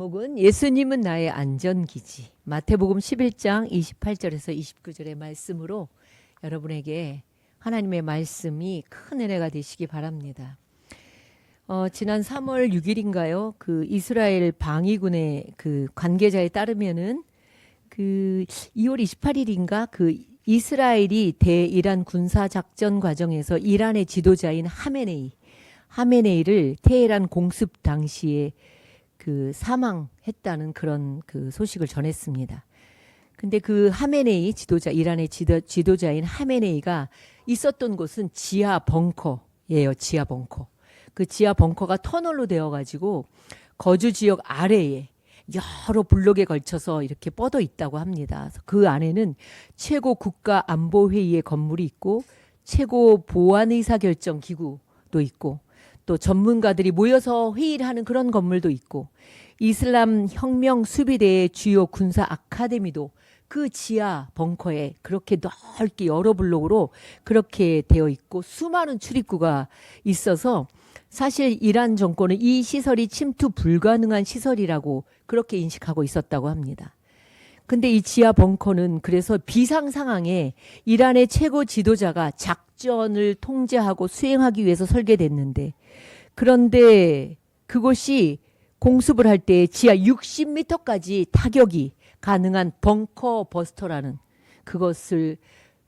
혹은 예수님은 나의 안전기지. 마태복음 11장 28절에서 29절의 말씀으로 여러분에게 하나님의 말씀이 큰 은혜가 되시기 바랍니다. 지난 3월 6일인가요? 그 이스라엘 방위군의 그 관계자에 따르면은 그 2월 28일인가 그 이스라엘이 대이란 군사 작전 과정에서 이란의 지도자인 하메네이를 테헤란 공습 당시에 그 사망했다는 그런 그 소식을 전했습니다. 근데 그 하메네이 지도자, 이란의 지도자인 하메네이가 있었던 곳은 지하 벙커예요. 지하 벙커. 그 지하 벙커가 터널로 되어가지고 거주 지역 아래에 여러 블록에 걸쳐서 이렇게 뻗어 있다고 합니다. 그 안에는 최고 국가안보회의의 건물이 있고 최고 보안의사결정 기구도 있고 또 전문가들이 모여서 회의를 하는 그런 건물도 있고 이슬람 혁명 수비대의 주요 군사 아카데미도 그 지하 벙커에 그렇게 넓게 여러 블록으로 그렇게 되어 있고 수많은 출입구가 있어서 사실 이란 정권은 이 시설이 침투 불가능한 시설이라고 그렇게 인식하고 있었다고 합니다. 근데 이 지하 벙커는 그래서 비상 상황에 이란의 최고 지도자가 작전을 통제하고 수행하기 위해서 설계됐는데 그런데 그곳이 공습을 할 때 지하 60m까지 타격이 가능한 벙커 버스터라는 그것을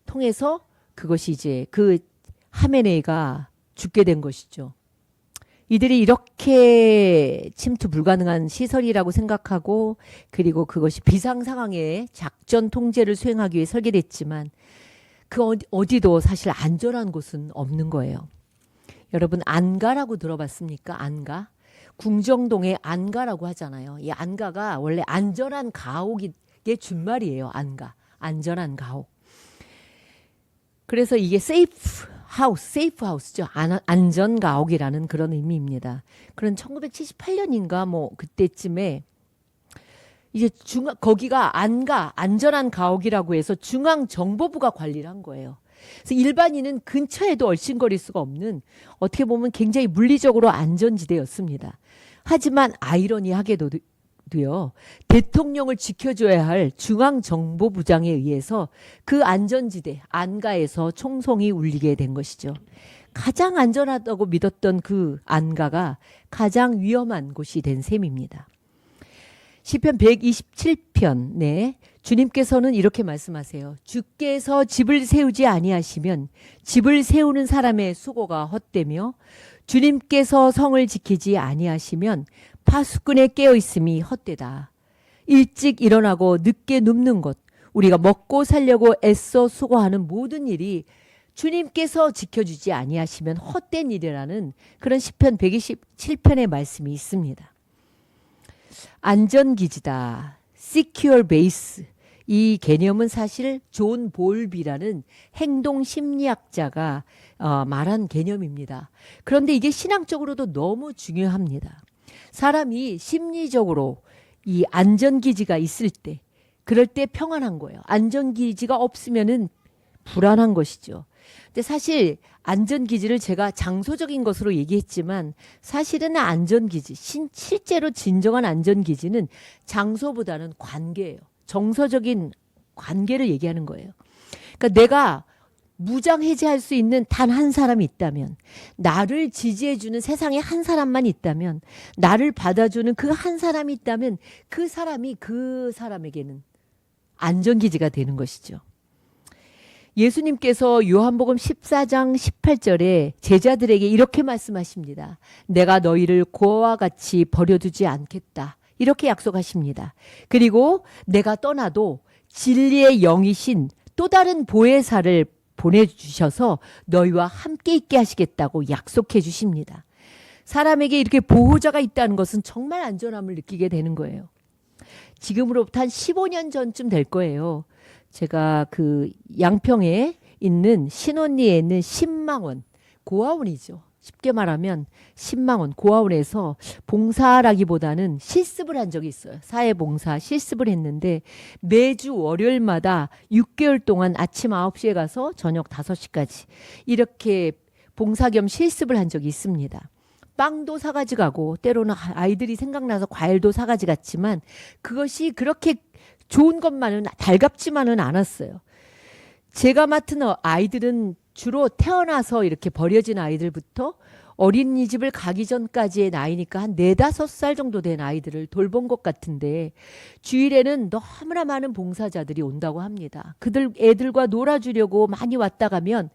통해서 그것이 이제 그 하메네이가 죽게 된 것이죠. 이들이 이렇게 침투 불가능한 시설이라고 생각하고 그리고 그것이 비상 상황에 작전 통제를 수행하기 위해 설계됐지만 그 어디도 사실 안전한 곳은 없는 거예요. 여러분 안가라고 들어봤습니까? 안가? 궁정동에 안가라고 하잖아요. 이 안가가 원래 안전한 가옥의 준말이에요. 안가. 안전한 가옥. 그래서 이게 세이프 하우스죠. 안전 가옥이라는 그런 의미입니다. 그런 1978년인가 뭐 그때쯤에 이제 거기가 안전한 가옥이라고 해서 중앙정보부가 관리를 한 거예요. 그래서 일반인은 근처에도 얼씬거릴 수가 없는 어떻게 보면 굉장히 물리적으로 안전지대였습니다. 하지만 아이러니하게도요. 대통령을 지켜줘야 할 중앙정보부장에 의해서 그 안전지대 안가에서 총성이 울리게 된 것이죠. 가장 안전하다고 믿었던 그 안가가 가장 위험한 곳이 된 셈입니다. 시편 127편 네, 주님께서는 이렇게 말씀하세요. 주께서 집을 세우지 아니하시면 집을 세우는 사람의 수고가 헛되며 주님께서 성을 지키지 아니하시면 파수꾼의 깨어있음이 헛되다. 일찍 일어나고 늦게 눕는 것, 우리가 먹고 살려고 애써 수고하는 모든 일이 주님께서 지켜주지 아니하시면 헛된 일이라는 그런 시편 127편의 말씀이 있습니다. 안전기지다. Secure Base. 이 개념은 사실 존 볼비라는 행동심리학자가 말한 개념입니다. 그런데 이게 신앙적으로도 너무 중요합니다. 사람이 심리적으로 이 안전기지가 있을 때 그럴 때 평안한 거예요. 안전기지가 없으면은 불안한 것이죠. 근데 사실 안전기지를 제가 장소적인 것으로 얘기했지만 사실은 안전기지, 실제로 진정한 안전기지는 장소보다는 관계예요. 정서적인 관계를 얘기하는 거예요. 그러니까 내가 무장해제할 수 있는 단 한 사람이 있다면, 나를 지지해주는 세상에 한 사람만 있다면, 나를 받아주는 그 한 사람이 있다면 그 사람이 그 사람에게는 안전기지가 되는 것이죠. 예수님께서 요한복음 14장 18절에 제자들에게 이렇게 말씀하십니다. 내가 너희를 고아와 같이 버려두지 않겠다. 이렇게 약속하십니다. 그리고 내가 떠나도 진리의 영이신 또 다른 보혜사를 보내주셔서 너희와 함께 있게 하시겠다고 약속해 주십니다. 사람에게 이렇게 보호자가 있다는 것은 정말 안전함을 느끼게 되는 거예요. 지금으로부터 한 15년 전쯤 될 거예요. 제가 그 양평에 있는 신원리에 있는 신망원, 고아원이죠. 쉽게 말하면 신망원, 고아원에서 봉사라기보다는 실습을 한 적이 있어요. 사회봉사 실습을 했는데 매주 월요일마다 6개월 동안 아침 9시에 가서 저녁 5시까지 이렇게 봉사 겸 실습을 한 적이 있습니다. 빵도 사가지 가고 때로는 아이들이 생각나서 과일도 사가지 갔지만 그것이 그렇게 좋은 것만은 달갑지만은 않았어요. 제가 맡은 아이들은 주로 태어나서 이렇게 버려진 아이들부터 어린이집을 가기 전까지의 나이니까 한 4, 5살 정도 된 아이들을 돌본 것 같은데 주일에는 너무나 많은 봉사자들이 온다고 합니다. 그들 애들과 놀아주려고 많이 왔다 가면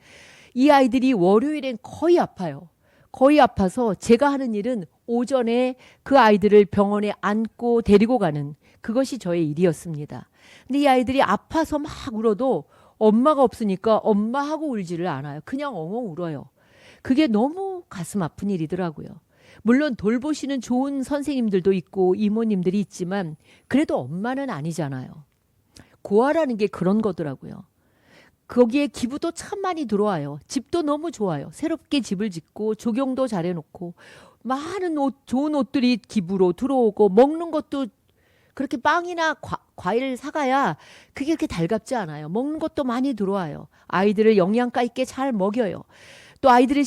이 아이들이 월요일엔 거의 아파요. 거의 아파서 제가 하는 일은 오전에 그 아이들을 병원에 안고 데리고 가는 그것이 저의 일이었습니다. 근데 이 아이들이 아파서 막 울어도 엄마가 없으니까 엄마하고 울지를 않아요. 그냥 엉엉 울어요. 그게 너무 가슴 아픈 일이더라고요. 물론 돌보시는 좋은 선생님들도 있고 이모님들이 있지만 그래도 엄마는 아니잖아요. 고아라는 게 그런 거더라고요. 거기에 기부도 참 많이 들어와요. 집도 너무 좋아요. 새롭게 집을 짓고 조경도 잘해놓고 많은 옷, 좋은 옷들이 기부로 들어오고 먹는 것도 그렇게 빵이나 과일 사가야 그게 그렇게 달갑지 않아요. 먹는 것도 많이 들어와요. 아이들을 영양가 있게 잘 먹여요. 또 아이들을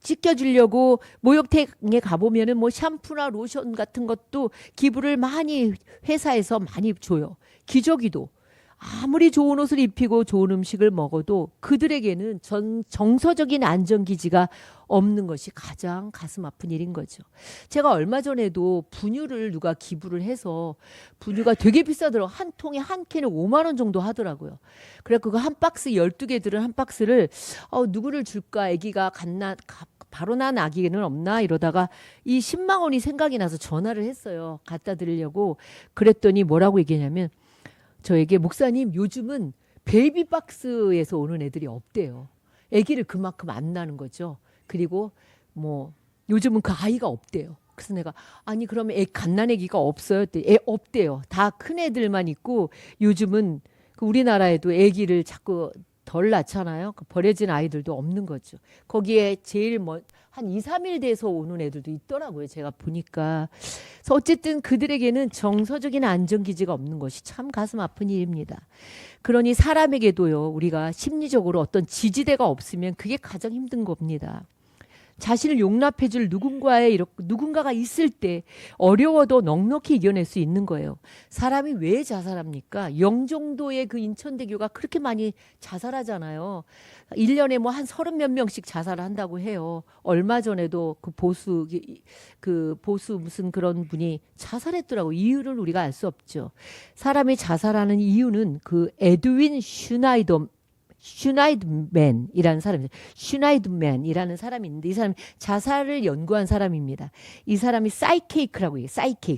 씻겨주려고 목욕탕에 가보면은 뭐 샴푸나 로션 같은 것도 기부를 많이 회사에서 많이 줘요. 기저귀도 아무리 좋은 옷을 입히고 좋은 음식을 먹어도 그들에게는 정서적인 안전기지가 없는 것이 가장 가슴 아픈 일인 거죠. 제가 얼마 전에도 분유를 누가 기부를 해서 분유가 되게 비싸더라고요. 한 통에 한 캔에 5만 원 정도 하더라고요. 그래 그거 한 박스 12개 들은 한 박스를 누구를 줄까 아기가 바로 난 아기는 없나 이러다가 이 10만 원이 생각이 나서 전화를 했어요. 갖다 드리려고. 그랬더니 뭐라고 얘기했냐면 저에게 목사님 요즘은 베이비박스에서 오는 애들이 없대요. 아기를 그만큼 안 낳는 거죠. 그리고 뭐 요즘은 그 아이가 없대요. 그래서 내가 아니 그러면 갓난 아기가 없어요? 없대요. 다 큰 애들만 있고 요즘은 그 우리나라에도 아기를 자꾸 덜 낳잖아요. 버려진 아이들도 없는 거죠. 거기에 제일 한 2, 3일 돼서 오는 애들도 있더라고요. 제가 보니까. 그래서 어쨌든 그들에게는 정서적인 안전기지가 없는 것이 참 가슴 아픈 일입니다. 그러니 사람에게도요. 우리가 심리적으로 어떤 지지대가 없으면 그게 가장 힘든 겁니다. 자신을 용납해 줄 누군가가 있을 때 어려워도 넉넉히 이겨낼 수 있는 거예요. 사람이 왜 자살합니까? 영종도의 그 인천대교가 그렇게 많이 자살하잖아요. 1년에 뭐 한 30몇 명씩 자살을 한다고 해요. 얼마 전에도 그 보수 무슨 그런 분이 자살했더라고. 이유를 우리가 알 수 없죠. 사람이 자살하는 이유는 그 에드윈 슈나이드맨이라는 사람이 있는데 이 사람이 자살을 연구한 사람입니다. 이 사람이 사이케이크라고 해요. 사이크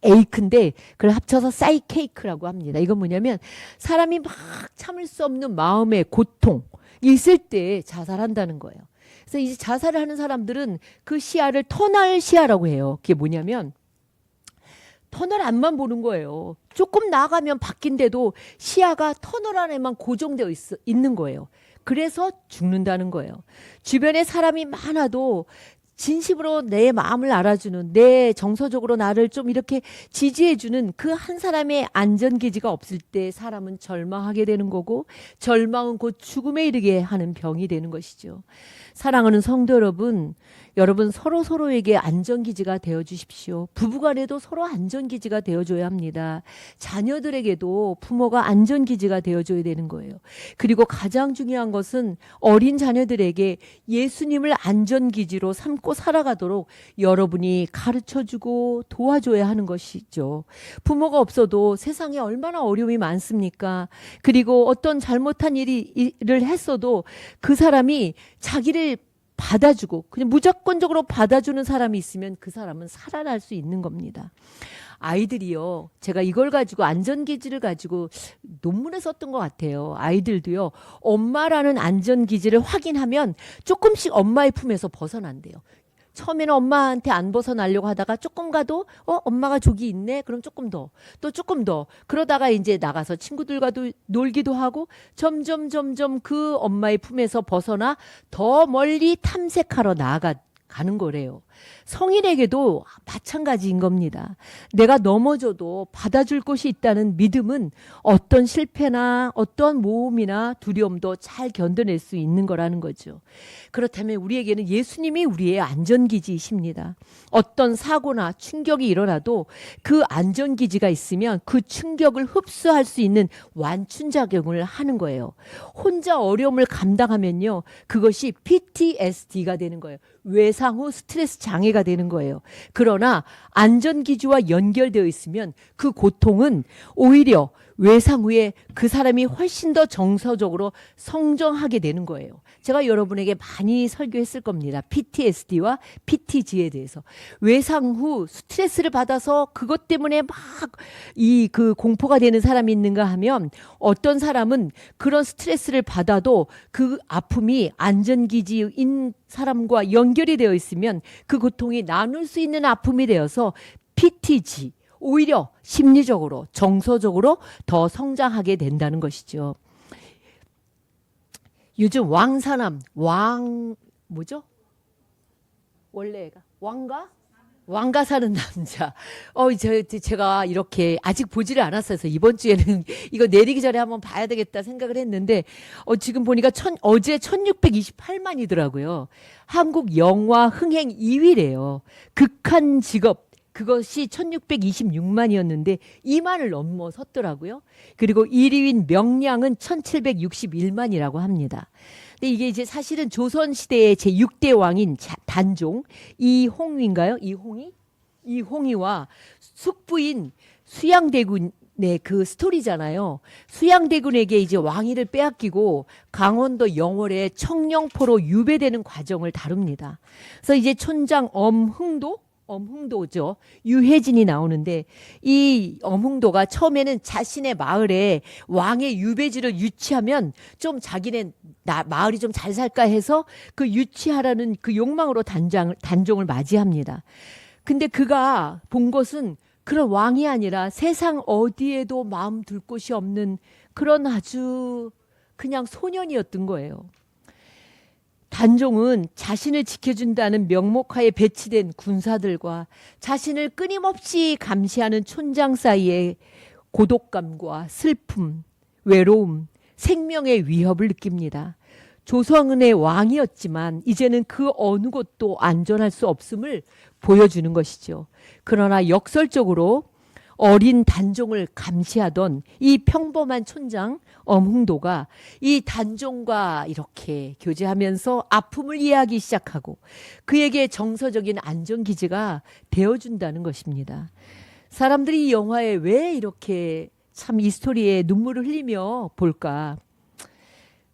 에이크인데 그걸 합쳐서 사이케이크라고 합니다. 이건 뭐냐면 사람이 막 참을 수 없는 마음의 고통 있을 때 자살한다는 거예요. 그래서 이제 자살을 하는 사람들은 그 시야를 터널 시야라고 해요. 그게 뭐냐면 터널 안만 보는 거예요. 조금 나가면 바뀐데도 시야가 터널 안에만 고정되어 있는 거예요. 그래서 죽는다는 거예요. 주변에 사람이 많아도 진심으로 내 마음을 알아주는 내 정서적으로 나를 좀 이렇게 지지해주는 그 한 사람의 안전기지가 없을 때 사람은 절망하게 되는 거고 절망은 곧 죽음에 이르게 하는 병이 되는 것이죠. 사랑하는 성도 여러분, 여러분 서로에게 안전기지가 되어주십시오. 부부간에도 서로 안전기지가 되어줘야 합니다. 자녀들에게도 부모가 안전기지가 되어줘야 되는 거예요. 그리고 가장 중요한 것은 어린 자녀들에게 예수님을 안전기지로 삼고 살아가도록 여러분이 가르쳐주고 도와줘야 하는 것이죠. 부모가 없어도 세상에 얼마나 어려움이 많습니까? 그리고 어떤 잘못한 일을 했어도 그 사람이 자기를 받아주고 그냥 무조건적으로 받아주는 사람이 있으면 그 사람은 살아날 수 있는 겁니다. 아이들이요. 제가 이걸 가지고 안전기지를 가지고 논문에 썼던 것 같아요. 아이들도요. 엄마라는 안전기지를 확인하면 조금씩 엄마의 품에서 벗어난대요. 처음에는 엄마한테 안 벗어나려고 하다가 조금 가도 엄마가 저기 있네. 그럼 조금 더. 또 조금 더. 그러다가 이제 나가서 친구들과도 놀기도 하고 점점 그 엄마의 품에서 벗어나 더 멀리 탐색하러 나아가는 거래요. 성인에게도 마찬가지인 겁니다. 내가 넘어져도 받아줄 곳이 있다는 믿음은 어떤 실패나 어떤 모험이나 두려움도 잘 견뎌낼 수 있는 거라는 거죠. 그렇다면 우리에게는 예수님이 우리의 안전기지이십니다. 어떤 사고나 충격이 일어나도 그 안전기지가 있으면 그 충격을 흡수할 수 있는 완충작용을 하는 거예요. 혼자 어려움을 감당하면요, 그것이 PTSD가 되는 거예요. 외상 후 스트레스 장애가 되는 거예요. 그러나 안전기지와 연결되어 있으면 그 고통은 오히려 외상 후에 그 사람이 훨씬 더 정서적으로 성장하게 되는 거예요. 제가 여러분에게 많이 설교했을 겁니다. PTSD와 PTG에 대해서. 외상 후 스트레스를 받아서 그것 때문에 막 그 공포가 되는 사람이 있는가 하면, 어떤 사람은 그런 스트레스를 받아도 그 아픔이 안전기지인 사람과 연결이 되어 있으면 그 고통이 나눌 수 있는 아픔이 되어서 PTG, 오히려 심리적으로 정서적으로 더 성장하게 된다는 것이죠. 요즘 왕사남, 뭐죠? 원래가 왕가 사는 남자. 제가 이렇게 아직 보지를 않았어요. 이번 주에는 이거 내리기 전에 한번 봐야 되겠다 생각을 했는데, 지금 보니까 어제 1628만이더라고요. 한국 영화 흥행 2위래요. 극한 직업. 그것이 1626만이었는데 2만을 넘어섰더라고요. 그리고 1위인 명량은 1761만이라고 합니다. 근데 이게 이제 사실은 조선시대의 제6대 왕인 단종 이홍위인가요? 이홍위와 숙부인 수양대군의 그 스토리잖아요. 수양대군에게 이제 왕위를 빼앗기고 강원도 영월의 청령포로 유배되는 과정을 다룹니다. 그래서 이제 촌장 엄흥도죠. 유해진이 나오는데, 이 엄흥도가 처음에는 자신의 마을에 왕의 유배지를 유치하면 좀 자기네 마을이 좀 잘 살까 해서 그 유치하라는 그 욕망으로 단종을 맞이합니다. 근데 그가 본 것은 그런 왕이 아니라 세상 어디에도 마음 둘 곳이 없는 그런 아주 그냥 소년이었던 거예요. 단종은 자신을 지켜준다는 명목하에 배치된 군사들과 자신을 끊임없이 감시하는 촌장 사이에 고독감과 슬픔, 외로움, 생명의 위협을 느낍니다. 조선의 왕이었지만 이제는 그 어느 곳도 안전할 수 없음을 보여주는 것이죠. 그러나 역설적으로 어린 단종을 감시하던 이 평범한 촌장 엄흥도가 이 단종과 이렇게 교제하면서 아픔을 이해하기 시작하고 그에게 정서적인 안전기지가 되어준다는 것입니다. 사람들이 이 영화에 왜 이렇게 참 이 스토리에 눈물을 흘리며 볼까?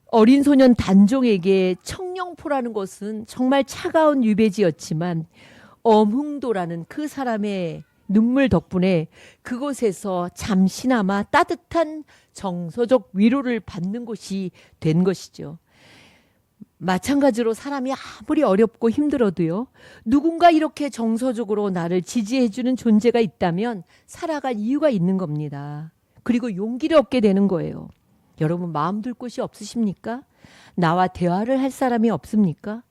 어린 소년 단종에게 청령포라는 것은 정말 차가운 유배지였지만 엄흥도라는 그 사람의 눈물 덕분에 그곳에서 잠시나마 따뜻한 정서적 위로를 받는 곳이 된 것이죠. 마찬가지로 사람이 아무리 어렵고 힘들어도요, 누군가 이렇게 정서적으로 나를 지지해주는 존재가 있다면 살아갈 이유가 있는 겁니다. 그리고 용기를 얻게 되는 거예요. 여러분, 마음 둘 곳이 없으십니까? 나와 대화를 할 사람이 없습니까?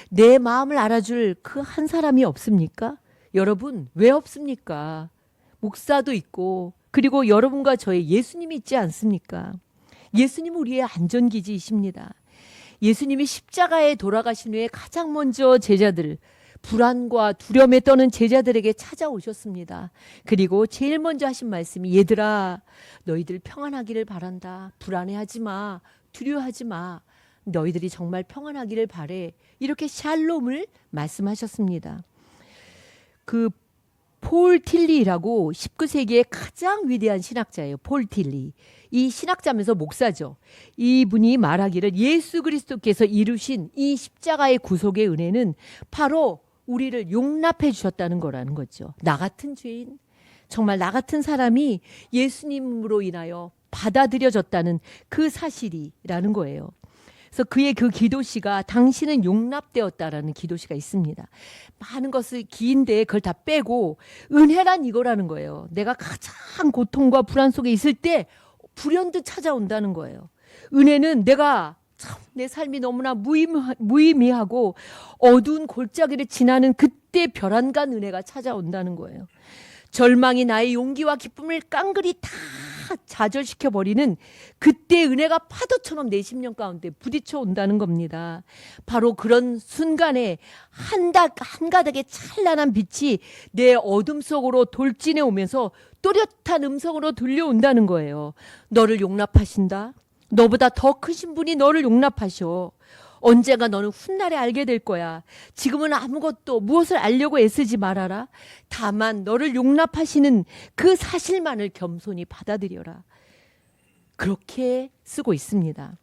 내 마음을 알아줄 그 한 사람이 없습니까? 여러분, 왜 없습니까? 목사도 있고, 그리고 여러분과 저의 예수님이 있지 않습니까? 예수님은 우리의 안전기지이십니다. 예수님이 십자가에 돌아가신 후에 가장 먼저 제자들, 불안과 두려움에 떠는 제자들에게 찾아오셨습니다. 그리고 제일 먼저 하신 말씀이, 얘들아, 너희들 평안하기를 바란다. 불안해하지 마. 두려워하지 마. 너희들이 정말 평안하기를 바래. 이렇게 샬롬을 말씀하셨습니다. 그 폴 틸리라고 19세기의 가장 위대한 신학자예요. 폴 틸리. 이 신학자면서 목사죠. 이분이 말하기를 예수 그리스도께서 이루신 이 십자가의 구속의 은혜는 바로 우리를 용납해 주셨다는 거라는 거죠. 나 같은 죄인, 정말 나 같은 사람이 예수님으로 인하여 받아들여졌다는 그 사실이라는 거예요. 그래서 그의 그 기도시가 당신은 용납되었다라는 기도시가 있습니다. 많은 것을 긴데 그걸 다 빼고 은혜란 이거라는 거예요. 내가 가장 고통과 불안 속에 있을 때 불현듯 찾아온다는 거예요. 은혜는 내가 참 내 삶이 너무나 무의미하고 어두운 골짜기를 지나는 그때 별안간 은혜가 찾아온다는 거예요. 절망이 나의 용기와 기쁨을 깡그리 다 좌절시켜버리는 그때 은혜가 파도처럼 내 심령 가운데 부딪혀 온다는 겁니다. 바로 그런 순간에 한가닥의 찬란한 빛이 내 어둠 속으로 돌진해 오면서 또렷한 음성으로 들려온다는 거예요. 너를 용납하신다. 너보다 더 크신 분이 너를 용납하셔. 언젠가 너는 훗날에 알게 될 거야. 지금은 아무것도 무엇을 알려고 애쓰지 말아라. 다만 너를 용납하시는 그 사실만을 겸손히 받아들여라. 그렇게 쓰고 있습니다.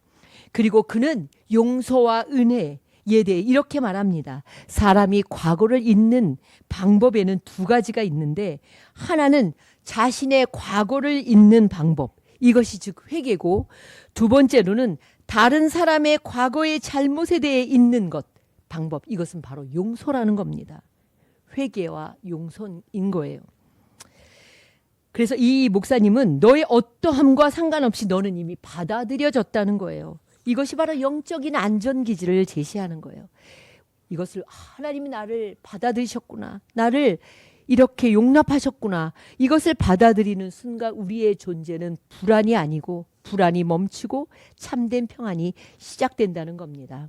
그리고 그는 용서와 은혜에 대해 이렇게 말합니다. 사람이 과거를 잊는 방법에는 두 가지가 있는데, 하나는 자신의 과거를 잊는 방법, 이것이 즉 회개고, 두 번째로는 다른 사람의 과거의 잘못에 대해 잊는 것, 방법, 이것은 바로 용서라는 겁니다. 회개와 용서인 거예요. 그래서 이 목사님은 너의 어떠함과 상관없이 너는 이미 받아들여졌다는 거예요. 이것이 바로 영적인 안전기지를 제시하는 거예요. 이것을 하나님이 나를 받아들이셨구나, 나를 이렇게 용납하셨구나, 이것을 받아들이는 순간 우리의 존재는 불안이 아니고 불안이 멈추고 참된 평안이 시작된다는 겁니다.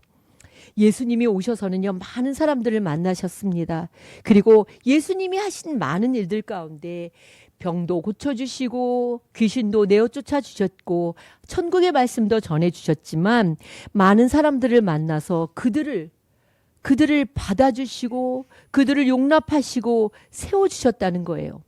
예수님이 오셔서는요, 많은 사람들을 만나셨습니다. 그리고 예수님이 하신 많은 일들 가운데 병도 고쳐주시고 귀신도 내어 쫓아주셨고 천국의 말씀도 전해주셨지만, 많은 사람들을 만나서 그들을 받아주시고 그들을 용납하시고 세워주셨다는 거예요.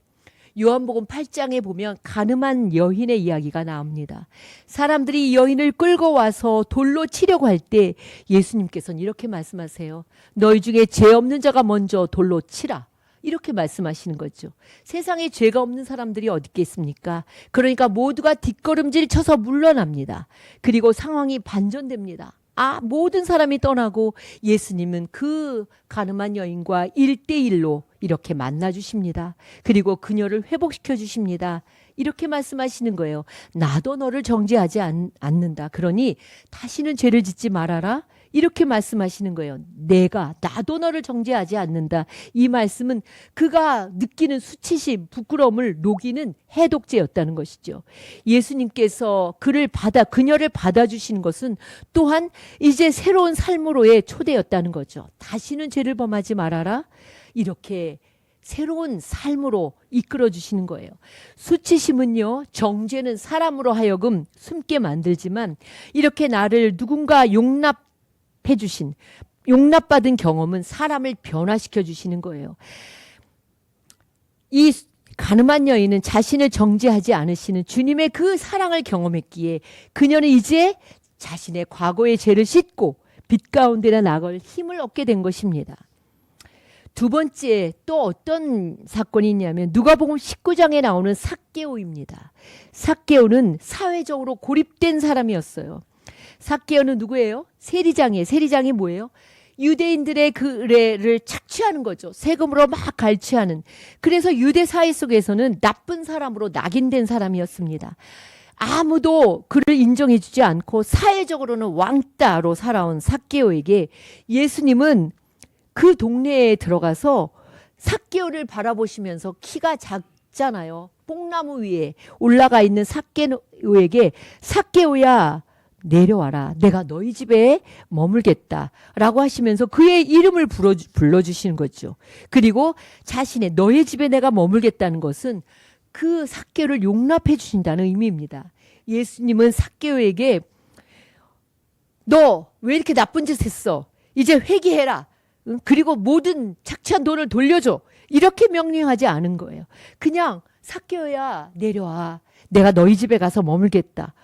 요한복음 8장에 보면 가늠한 여인의 이야기가 나옵니다. 사람들이 이 여인을 끌고 와서 돌로 치려고 할 때 예수님께서는 이렇게 말씀하세요. 너희 중에 죄 없는 자가 먼저 돌로 치라. 이렇게 말씀하시는 거죠. 세상에 죄가 없는 사람들이 어디 있겠습니까? 그러니까 모두가 뒷걸음질 쳐서 물러납니다. 그리고 상황이 반전됩니다. 모든 사람이 떠나고 예수님은 그 가늠한 여인과 1대1로 이렇게 만나주십니다. 그리고 그녀를 회복시켜 주십니다. 이렇게 말씀하시는 거예요. 나도 너를 정죄하지 않는다. 그러니 다시는 죄를 짓지 말아라. 이렇게 말씀하시는 거예요. 나도 너를 정죄하지 않는다. 이 말씀은 그가 느끼는 수치심, 부끄러움을 녹이는 해독제였다는 것이죠. 예수님께서 그녀를 받아주시는 것은 또한 이제 새로운 삶으로의 초대였다는 거죠. 다시는 죄를 범하지 말아라. 이렇게 새로운 삶으로 이끌어 주시는 거예요. 수치심은요, 정죄는 사람으로 하여금 숨게 만들지만, 이렇게 나를 누군가 용납받은 경험은 사람을 변화시켜 주시는 거예요. 이 가늠한 여인은 자신을 정죄하지 않으시는 주님의 그 사랑을 경험했기에 그녀는 이제 자신의 과거의 죄를 씻고 빛 가운데나 나갈 힘을 얻게 된 것입니다. 두 번째, 또 어떤 사건이 있냐면 누가복음 19장에 나오는 삭개오입니다. 삭개오는 사회적으로 고립된 사람이었어요. 삭개오는 누구예요? 세리장이에요. 세리장이 뭐예요? 유대인들의 의뢰를 착취하는 거죠. 세금으로 막 갈취하는. 그래서 유대 사회 속에서는 나쁜 사람으로 낙인된 사람이었습니다. 아무도 그를 인정해 주지 않고 사회적으로는 왕따로 살아온 삭개오에게 예수님은 그 동네에 들어가서 삭개오를 바라보시면서, 키가 작잖아요. 뽕나무 위에 올라가 있는 삭개오에게 삭개오야 내려와라. 내가 너희 집에 머물겠다. 라고 하시면서 그의 이름을 불러주시는 거죠. 그리고 너의 집에 내가 머물겠다는 것은 그 삭개오를 용납해 주신다는 의미입니다. 예수님은 삭개오에게 너 왜 이렇게 나쁜 짓 했어? 이제 회개해라. 그리고 모든 착취한 돈을 돌려줘. 이렇게 명령하지 않은 거예요. 그냥 삭개오야 내려와. 내가 너희 집에 가서 머물겠다.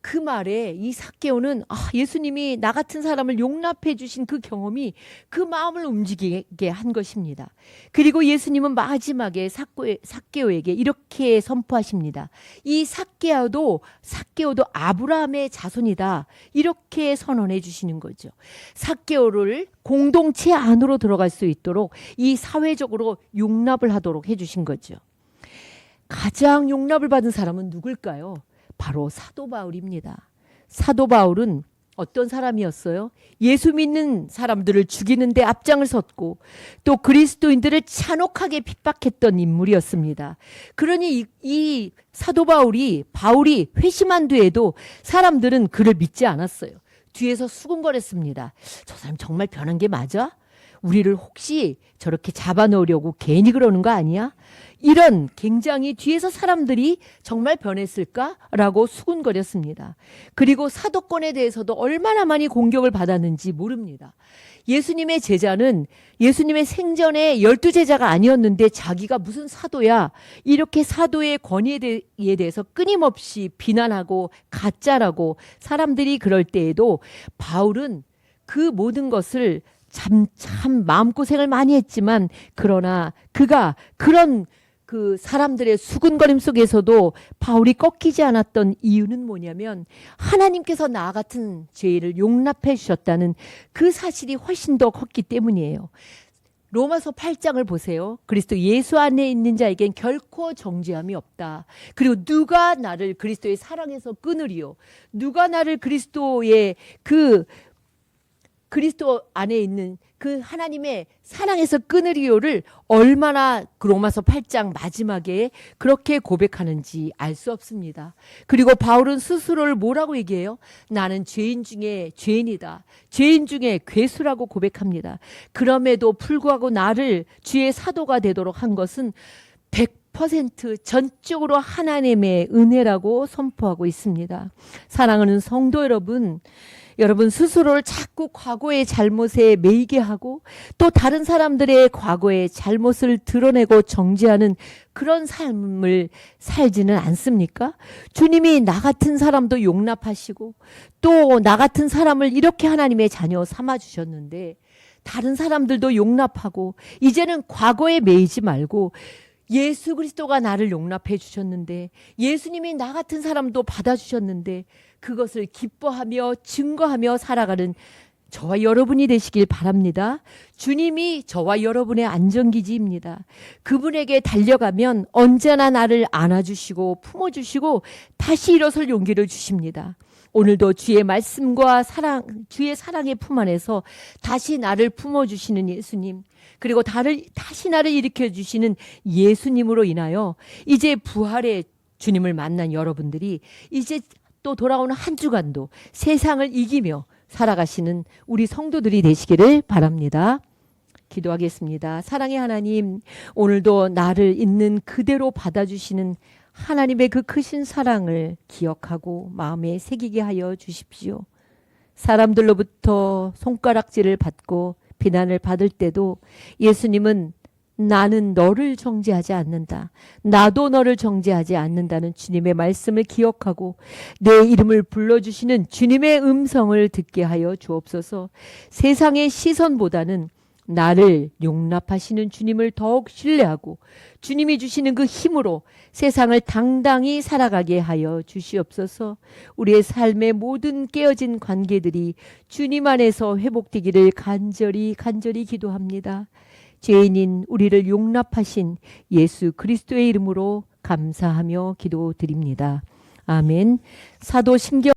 그 말에 이 삭개오는 예수님이 나 같은 사람을 용납해 주신 그 경험이 그 마음을 움직이게 한 것입니다. 그리고 예수님은 마지막에 삭개오에게 이렇게 선포하십니다. 이 삭개오도 아브라함의 자손이다. 이렇게 선언해 주시는 거죠. 삭개오를 공동체 안으로 들어갈 수 있도록 이 사회적으로 용납을 하도록 해 주신 거죠. 가장 용납을 받은 사람은 누굴까요? 바로 사도 바울입니다. 사도 바울은 어떤 사람이었어요? 예수 믿는 사람들을 죽이는데 앞장을 섰고 또 그리스도인들을 잔혹하게 핍박했던 인물이었습니다. 그러니 이 사도 바울이 회심한 뒤에도 사람들은 그를 믿지 않았어요. 뒤에서 수군거렸습니다. 저 사람 정말 변한 게 맞아? 우리를 혹시 저렇게 잡아놓으려고 괜히 그러는 거 아니야? 이런 굉장히 뒤에서 사람들이 정말 변했을까라고 수군거렸습니다. 그리고 사도권에 대해서도 얼마나 많이 공격을 받았는지 모릅니다. 예수님의 제자는 예수님의 생전에 12제자가 아니었는데 자기가 무슨 사도야, 이렇게 사도의 권위에 대해서 끊임없이 비난하고 가짜라고 사람들이 그럴 때에도 바울은 그 모든 것을 참 마음고생을 많이 했지만, 그러나 그가 그런 그 사람들의 수군거림 속에서도 바울이 꺾이지 않았던 이유는 뭐냐면, 하나님께서 나 같은 죄를 용납해 주셨다는 그 사실이 훨씬 더 컸기 때문이에요. 로마서 8장을 보세요. 그리스도 예수 안에 있는 자에겐 결코 정죄함이 없다. 그리고 누가 나를 그리스도의 사랑에서 끊으리요? 누가 나를 그리스도 안에 있는 그 하나님의 사랑에서 끊으리요를 얼마나 그 로마서 8장 마지막에 그렇게 고백하는지 알 수 없습니다. 그리고 바울은 스스로를 뭐라고 얘기해요? 나는 죄인 중에 죄인이다. 죄인 중에 괴수라고 고백합니다. 그럼에도 불구하고 나를 주의 사도가 되도록 한 것은 100% 전적으로 하나님의 은혜라고 선포하고 있습니다. 사랑하는 성도 여러분 스스로를 자꾸 과거의 잘못에 매이게 하고 또 다른 사람들의 과거의 잘못을 드러내고 정죄하는 그런 삶을 살지는 않습니까? 주님이 나 같은 사람도 용납하시고 또 나 같은 사람을 이렇게 하나님의 자녀 삼아주셨는데, 다른 사람들도 용납하고 이제는 과거에 매이지 말고 예수 그리스도가 나를 용납해 주셨는데, 예수님이 나 같은 사람도 받아주셨는데 그것을 기뻐하며 증거하며 살아가는 저와 여러분이 되시길 바랍니다. 주님이 저와 여러분의 안전기지입니다. 그분에게 달려가면 언제나 나를 안아주시고 품어주시고 다시 일어설 용기를 주십니다. 오늘도 주의 말씀과 주의 사랑의 품 안에서 다시 나를 품어주시는 예수님, 그리고 다시 나를 일으켜주시는 예수님으로 인하여 이제 부활의 주님을 만난 여러분들이 이제 또 돌아오는 한 주간도 세상을 이기며 살아가시는 우리 성도들이 되시기를 바랍니다. 기도하겠습니다. 사랑의 하나님, 오늘도 나를 있는 그대로 받아주시는 하나님의 그 크신 사랑을 기억하고 마음에 새기게 하여 주십시오. 사람들로부터 손가락질을 받고 비난을 받을 때도 예수님은 나는 너를 정죄하지 않는다, 나도 너를 정죄하지 않는다는 주님의 말씀을 기억하고 내 이름을 불러주시는 주님의 음성을 듣게 하여 주옵소서. 세상의 시선보다는 나를 용납하시는 주님을 더욱 신뢰하고 주님이 주시는 그 힘으로 세상을 당당히 살아가게 하여 주시옵소서. 우리의 삶의 모든 깨어진 관계들이 주님 안에서 회복되기를 간절히 기도합니다. 죄인인 우리를 용납하신 예수 그리스도의 이름으로 감사하며 기도드립니다. 아멘. 사도 신경